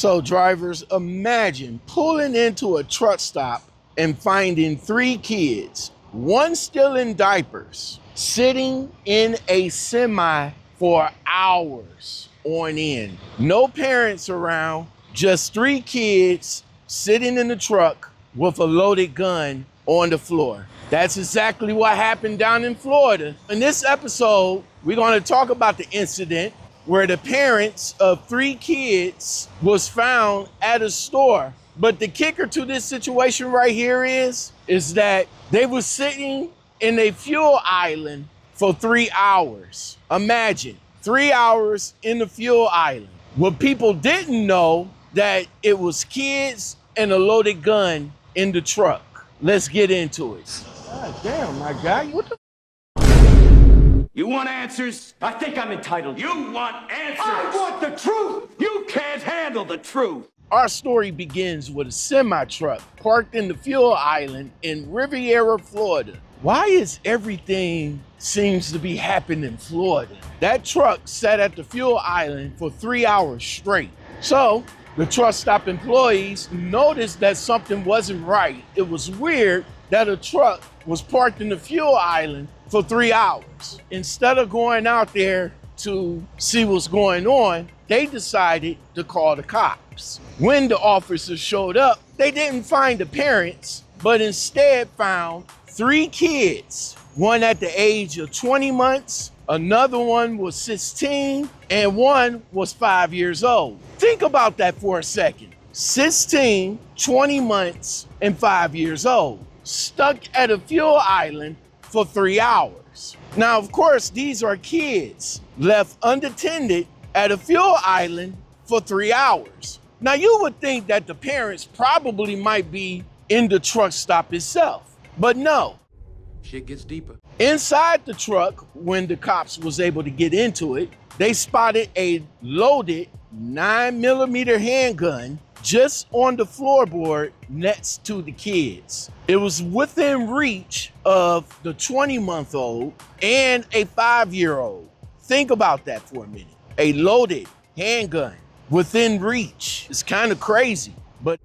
So drivers, imagine pulling into a truck stop and finding 3 kids, one still in diapers, sitting in a semi for hours on end. No parents around, just 3 kids sitting in the truck with a loaded gun on the floor. That's exactly what happened down in Florida. In this episode, we're going to talk about the incident where the parents of 3 kids was found at a store. But the kicker to this situation right here is that they were sitting in a fuel island for 3 hours. Imagine 3 hours in the fuel island. What people didn't know that it was kids and a loaded gun in the truck. Let's get into it. God damn, my guy, what the? You want answers? I think I'm entitled. You want answers? I want the truth! You can't handle the truth. Our story begins with a semi-truck parked in the fuel island in Riviera, Florida. Why is everything seems to be happening in Florida? That truck sat at the fuel island for 3 hours straight. So the truck stop employees noticed that something wasn't right. It was weird that a truck was parked in the fuel island for 3 hours. Instead of going out there to see what's going on, they decided to call the cops. When the officers showed up, they didn't find the parents, but instead found 3 kids, one at the age of 20 months, another one was 16, and one was 5 years old. Think about that for a second. 16, 20 months, and 5 years old, stuck at a fuel island for 3 hours. Now, of course, these are kids left unattended at a fuel island for 3 hours. Now, you would think that the parents probably might be in the truck stop itself, but no. Shit gets deeper. Inside the truck, when the cops was able to get into it, they spotted a loaded 9mm handgun just on the floorboard next to the kids. It was within reach of the 20-month-old and a 5-year-old. Think about that for a minute. A loaded handgun within reach. It's kind of crazy, but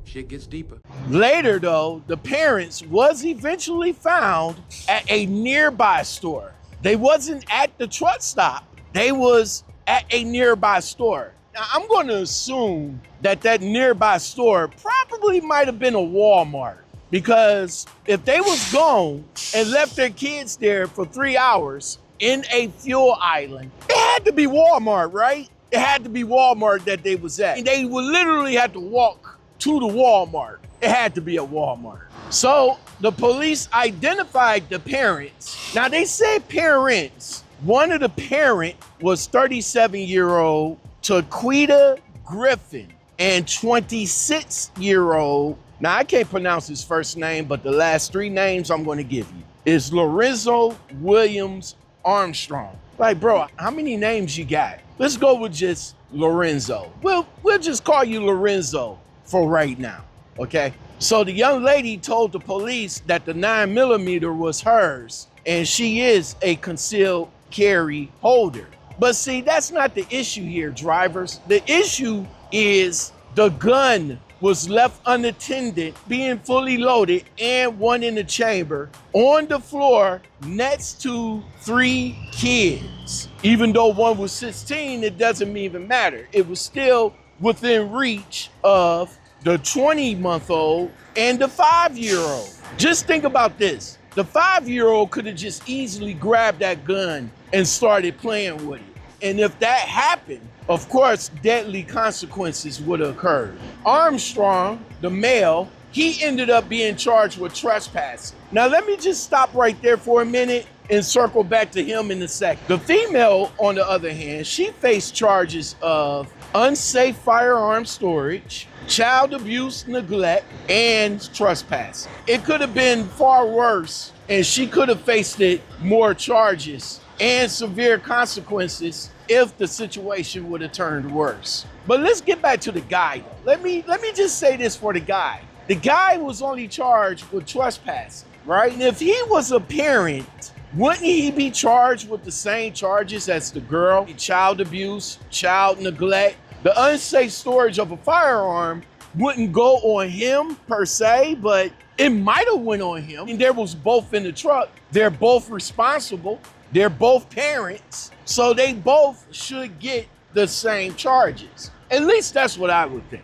shit gets deeper. Later though, the parents was eventually found at a nearby store. They wasn't at the truck stop. They was at a nearby store. Now, I'm going to assume that nearby store probably might have been a Walmart, because if they was gone and left their kids there for 3 hours in a fuel island, it had to be Walmart, right? It had to be Walmart that they was at. And they would literally have to walk to the Walmart. It had to be a Walmart. So the police identified the parents. Now they said parents. One of the parent was 37-year-old Taquita Griffin and 26-year-old, now I can't pronounce his first name, but the last 3 names I'm going to give you is Lorenzo Williams Armstrong. Like, bro, how many names you got? Let's go with just Lorenzo. We'll just call you Lorenzo for right now, okay? So the young lady told the police that the 9mm was hers, and she is a concealed carry holder. But see, that's not the issue here, drivers. The issue is the gun was left unattended, being fully loaded, and one in the chamber on the floor next to 3 kids. Even though one was 16, it doesn't even matter. It was still within reach of the 20-month-old and the 5-year-old. Just think about this. The 5-year-old could have just easily grabbed that gun and started playing with it. And if that happened, of course, deadly consequences would have occurred. Armstrong, the male, he ended up being charged with trespassing. Now, let me just stop right there for a minute and circle back to him in a second. The female, on the other hand, she faced charges of unsafe firearm storage, child abuse, neglect, and trespassing. It could have been far worse, and she could have faced more charges and severe consequences if the situation would have turned worse. But let's get back to the guy. Let me just say this for the guy. The guy was only charged with trespassing, right? And if he was a parent, wouldn't he be charged with the same charges as the girl? Child abuse, child neglect, The unsafe storage of a firearm wouldn't go on him per se, but it might have went on him. And there was both in the truck. They're both responsible. They're both parents. So they both should get the same charges. At least that's what I would think.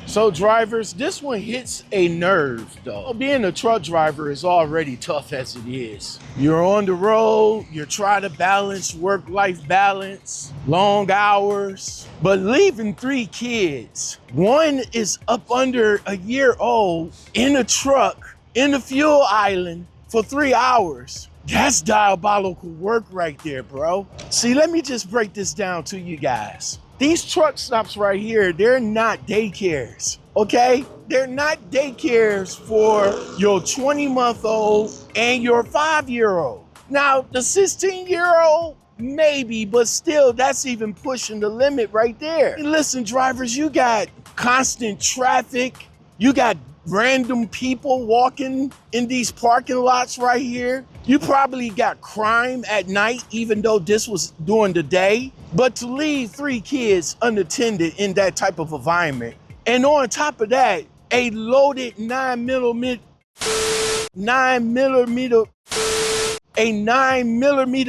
So drivers, this one hits a nerve though. Being a truck driver is already tough as it is. You're on the road, you're trying to balance work-life balance, long hours, but leaving 3 kids. One is up under a year old in a truck, in the fuel island for 3 hours. That's diabolical work right there, bro. See, let me just break this down to you guys. These truck stops right here, they're not daycares, okay? They're not daycares for your 20-month-old and your 5-year-old. Now, the 16-year-old, maybe, but still, that's even pushing the limit right there. And listen, drivers, you got constant traffic. You got random people walking in these parking lots right here. You probably got crime at night, even though this was during the day. But to leave 3 kids unattended in that type of environment, and on top of that, a loaded 9 millimeter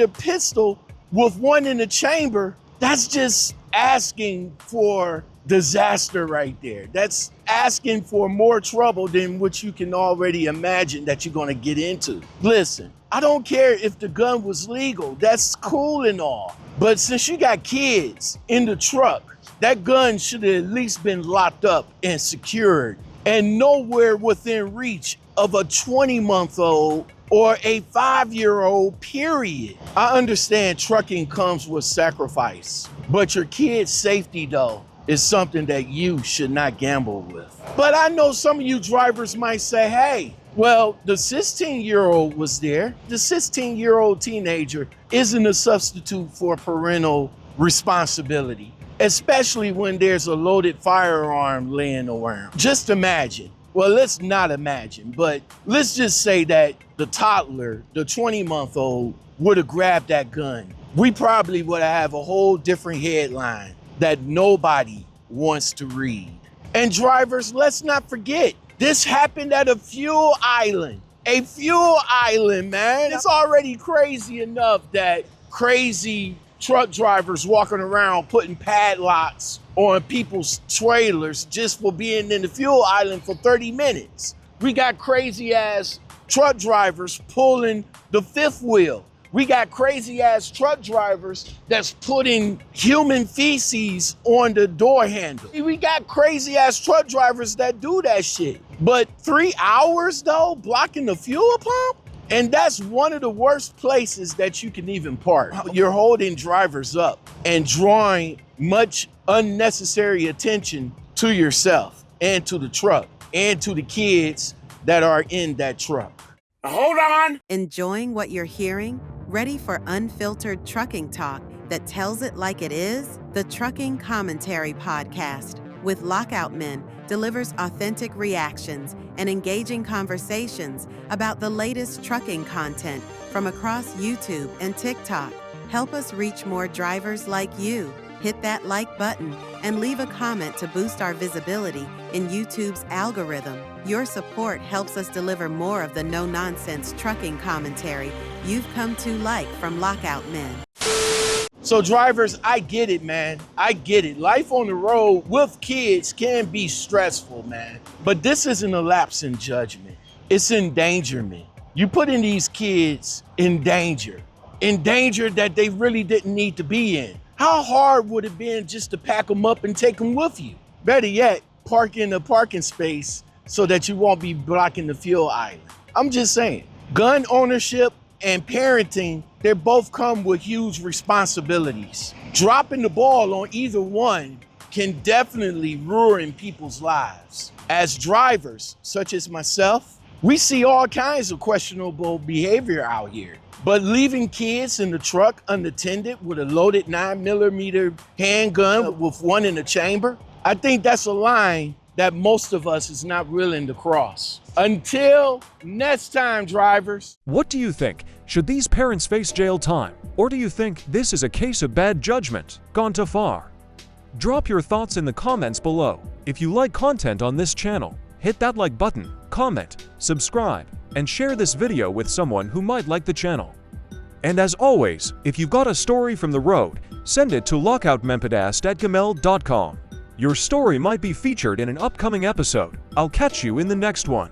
pistol with one in the chamber, that's just asking for disaster right there. That's asking for more trouble than what you can already imagine that you're gonna get into. Listen, I don't care if the gun was legal, that's cool and all. But since you got kids in the truck, that gun should have at least been locked up and secured and nowhere within reach of a 20-month-old or a 5-year-old, period. I understand trucking comes with sacrifice, but your kid's safety though is something that you should not gamble with. But I know some of you drivers might say, hey, well, the 16-year-old was there. The 16-year-old teenager isn't a substitute for parental responsibility, especially when there's a loaded firearm laying around. Just imagine. Well, let's not imagine, but let's just say that the toddler, the 20-month-old, would have grabbed that gun. We probably would have a whole different headline that nobody wants to read. And drivers, let's not forget, this happened at a fuel island. A fuel island, man. It's already crazy enough that crazy truck drivers walking around putting padlocks on people's trailers just for being in the fuel island for 30 minutes. We got crazy ass truck drivers pulling the fifth wheel. We got crazy ass truck drivers that's putting human feces on the door handle. We got crazy ass truck drivers that do that shit. But 3 hours though, blocking the fuel pump? And that's one of the worst places that you can even park. You're holding drivers up and drawing much unnecessary attention to yourself and to the truck and to the kids that are in that truck. Hold on. Enjoying what you're hearing? Ready for unfiltered trucking talk that tells it like it is? The Trucking Commentary Podcast with Lockoutmen delivers authentic reactions and engaging conversations about the latest trucking content from across YouTube and TikTok. Help us reach more drivers like you. Hit that like button and leave a comment to boost our visibility in YouTube's algorithm. Your support helps us deliver more of the no-nonsense trucking commentary you've come to like from Lockoutmen. So drivers, I get it, man. I get it. Life on the road with kids can be stressful, man. But this isn't a lapse in judgment. It's endangerment. You putting these kids in danger that they really didn't need to be in. How hard would it have been just to pack them up and take them with you? Better yet, park in a parking space so that you won't be blocking the fuel island. I'm just saying, gun ownership and parenting, they both come with huge responsibilities. Dropping the ball on either one can definitely ruin people's lives. As drivers, such as myself, we see all kinds of questionable behavior out here. But leaving kids in the truck unattended with a loaded 9mm handgun with one in the chamber, I think that's a line that most of us is not willing to cross. Until next time, drivers. What do you think? Should these parents face jail time? Or do you think this is a case of bad judgment gone too far? Drop your thoughts in the comments below. If you like content on this channel, hit that like button, comment, subscribe, and share this video with someone who might like the channel. And as always, if you've got a story from the road, send it to lockoutmenpodcastguest@gmail.com. Your story might be featured in an upcoming episode. I'll catch you in the next one.